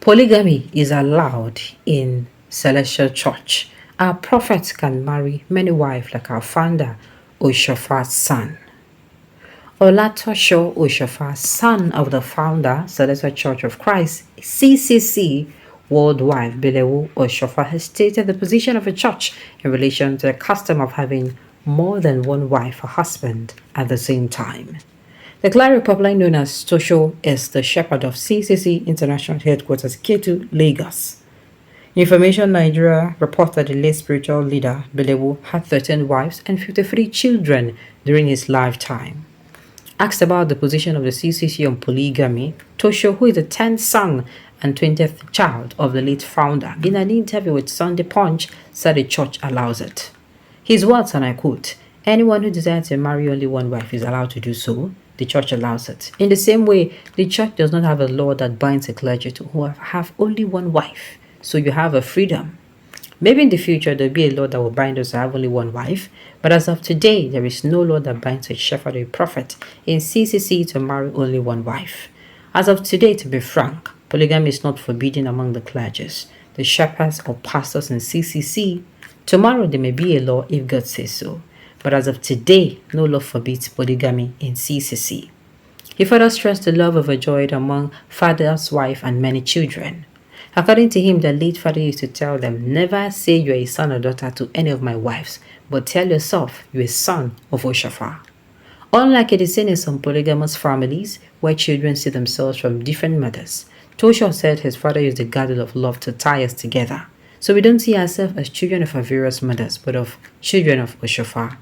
Polygamy is allowed in Celestial Church. Our prophets can marry many wives like our founder, Oshofas' son. Olatosho Oshofas, son of the founder, Celestial Church of Christ, CCC Worldwide, Belewu Oshofas has stated the position of a church in relation to the custom of having more than one wife or husband at the same time. The cleric popularly known as Tosho is the shepherd of CCC International Headquarters, Ketu, Lagos. Information Nigeria reports that the late spiritual leader, Belewu, had 13 wives and 53 children during his lifetime. Asked about the position of the CCC on polygamy, Tosho, who is the 10th son and 20th child of the late founder, in an interview with Sunday Punch, said the church allows it. His words, and I quote, "Anyone who desires to marry only one wife is allowed to do so. The church allows it. In the same way, the church does not have a law that binds a clergy to have only one wife. So you have a freedom. Maybe in the future there'll be a law that will bind us to have only one wife, but as of today, there is no law that binds a shepherd or a prophet in CCC to marry only one wife. As of today, to be frank, polygamy is not forbidden among the clergies, the shepherds or pastors in CCC. Tomorrow there may be a law if God says so. But as of today, no law forbids polygamy in CCC. He further stressed the love overjoyed among father's wife and many children. According to him, the late father used to tell them, "Never say you're a son or daughter to any of my wives, but tell yourself you're a son of Oshofas." Unlike it is seen in some polygamous families, where children see themselves from different mothers, Tosho said his father used the girdle of love to tie us together. So we don't see ourselves as children of our various mothers, but of children of Oshofas.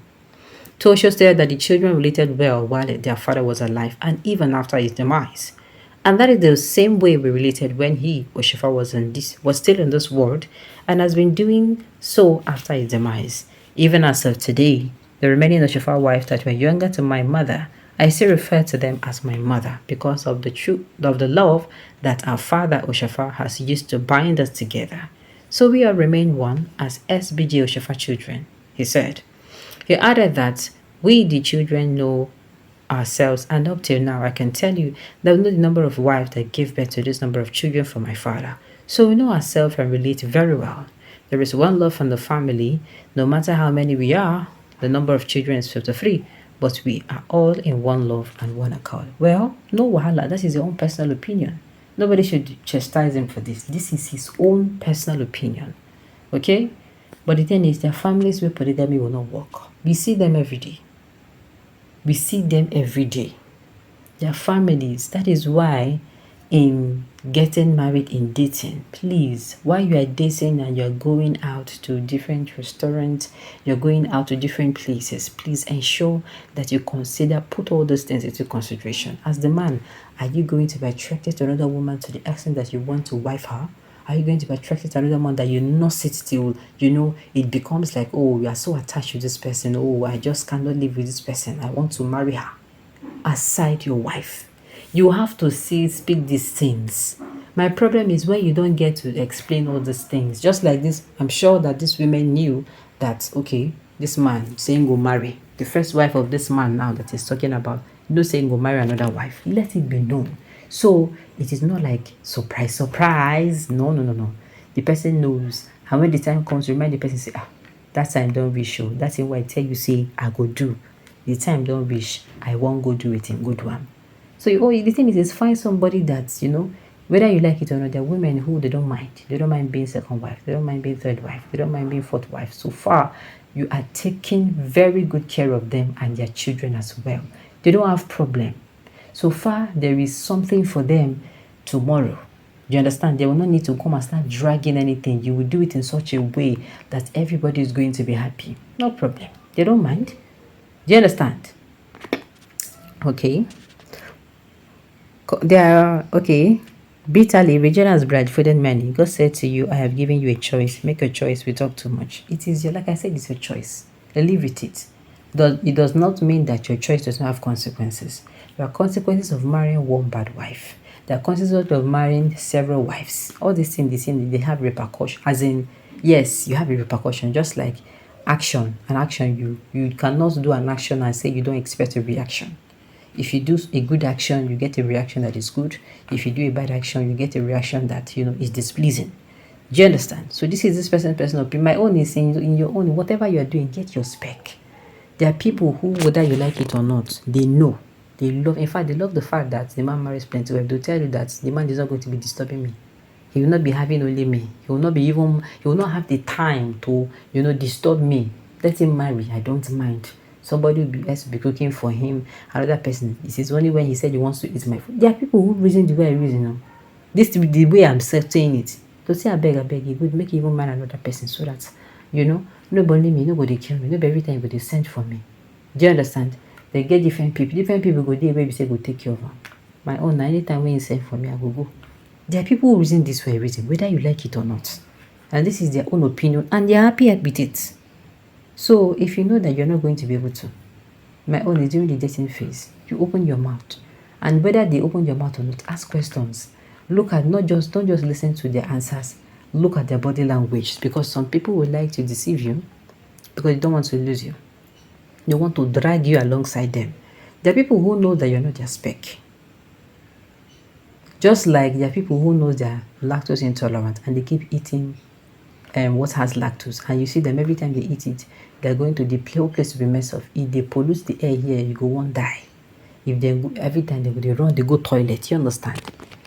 Tosho said that the children related well while their father was alive and even after his demise. And that is the same way we related when he, Oshofas, was still in this world and has been doing so after his demise. Even as of today, the remaining Oshofas wives that were younger to my mother, I still refer to them as my mother because of the love that our father Oshofas has used to bind us together. So we all remain one as SBJ Oshofas children, he said. He added that we, the children, know ourselves, and up till now, I can tell you that we know the number of wives that give birth to this number of children for my father. So we know ourselves and relate very well. There is one love from the family. No matter how many we are, the number of children is 53, but we are all in one love and one accord. Well, no wahala, that is your own personal opinion. Nobody should chastise him for this. This is his own personal opinion. Okay? But the thing is, there are families where polygamy will not work. We see them every day. We see them every day. There are families. That is why in getting married, in dating, please, while you are dating and you're going out to different restaurants, you're going out to different places, please ensure that you put all those things into consideration. As the man, are you going to be attracted to another woman to the extent that you want to wife her? Are you going to be attracted to another man that you not sit till, it becomes like, oh, you are so attached to this person. Oh, I just cannot live with this person. I want to marry her. Aside your wife. You have to speak these things. My problem is when you don't get to explain all these things. Just like this, I'm sure that these women knew that, okay, this man saying go marry. The first wife of this man now that he's talking about, saying go marry another wife. Let it be known. So it is not like surprise. No. The person knows. And when the time comes, remind the person, say, that time don't reach you. That's why I tell you, say, I go do. The time don't reach. I won't go do it in good one. So the thing is find somebody that, whether you like it or not, there are women who they don't mind. They don't mind being second wife. They don't mind being third wife. They don't mind being fourth wife. So far, you are taking very good care of them and their children as well. They don't have problem. So far, there is something for them tomorrow. You understand? They will not need to come and start dragging anything. You will do it in such a way that everybody is going to be happy. No problem. They don't mind. Do you understand? Okay. Bitterly, Regina's bride footed many. God said to you, I have given you a choice. Make a choice. We talk too much. It is like I said, it's a choice. Live with it. It does not mean that your choice does not have consequences. There are consequences of marrying one bad wife. There are consequences of marrying several wives. All these things, they have repercussion. As in, yes, you have a repercussion. Just like action. An action, you cannot do an action and say you don't expect a reaction. If you do a good action, you get a reaction that is good. If you do a bad action, you get a reaction that, is displeasing. Do you understand? So this is this personal opinion. My own is in your own, whatever you are doing, get your spec. There are people who, whether you like it or not, they know. They love, in fact, they love the fact that the man marries plenty wives. They'll tell you that the man is not going to be disturbing me. He will not be having only me. He will not have the time to, disturb me. Let him marry. I don't mind. Somebody has to be cooking for him. Another person, it is only when he said he wants to eat my food. There are people who reason the way I reason. This is the way I'm saying it. To say I beg, it would make even marry another person so that, nobody me, nobody kill me, nobody every time they send for me. Do you understand? They get different people. Different people go there, baby say go take care of them. My own, anytime when you send for me, I go. There are people who reason this for a reason, whether you like it or not. And this is their own opinion, and they're happy with it. So if you know that you're not going to be able to, my own is during the dating phase, you open your mouth. And whether they open your mouth or not, ask questions. Look at, don't just listen to their answers. Look at their body language, because some people would like to deceive you because they don't want to lose you. They want to drag you alongside them. There are people who know that you're not their spec. Just like there are people who know they're lactose intolerant and they keep eating what has lactose, and you see them every time they eat it, they're going to the whole place to be messed up. If they pollute the air here, you go won't die. If they every time they run, they go toilet. You understand?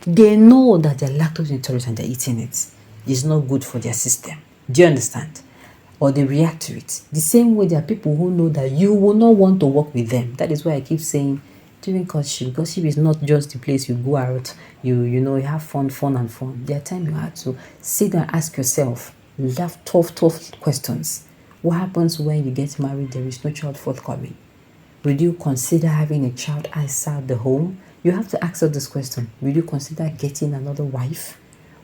They know that they're lactose intolerant and they're eating it. It's not good for their system. Do you understand? Or they react to it. The same way there are people who know that you will not want to work with them. That is why I keep saying during courtship is not just the place you go out, you have fun. There are times you have to sit and ask yourself, have tough questions. What happens when you get married, there is no child forthcoming? Will you consider having a child outside the home? You have to ask this question. Will you consider getting another wife?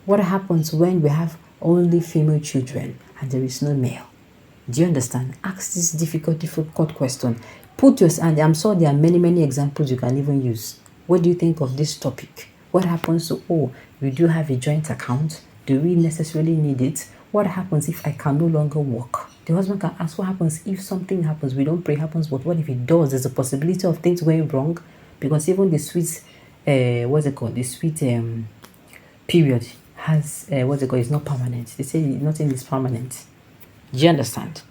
What happens when we have only female children and there is no male? Do you understand? Ask this difficult question. And I'm sure there are many examples you can even use. What do you think of this topic? What happens to, we do have a joint account? Do we necessarily need it? What happens if I can no longer work? The husband can ask, what happens if something happens? We don't pray happens, but what if it does? There's a possibility of things going wrong, because even the sweet, The sweet period has, It's not permanent. They say nothing is permanent. Do you understand?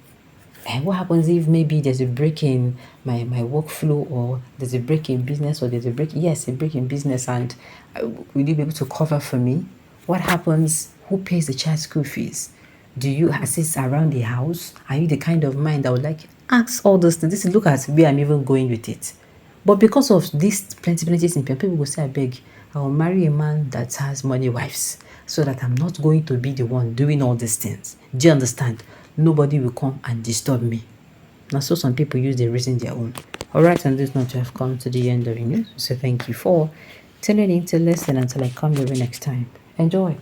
And what happens if maybe there's a break in my workflow, or there's a break in business, or there's a break in business, and will you be able to cover for me? What happens? Who pays the child school fees? Do you assist around the house? Are you the kind of mind that would like ask all those things? Look at where I'm even going with it. But because of this plenty things, people will say, I beg, I will marry a man that has money wives, so that I'm not going to be the one doing all these things. Do you understand? Nobody will come and disturb me. Now, so some people use the reason their own. All right, on this note, we have come to the end of the news. So thank you for tuning in to listen until I come here next time. Enjoy.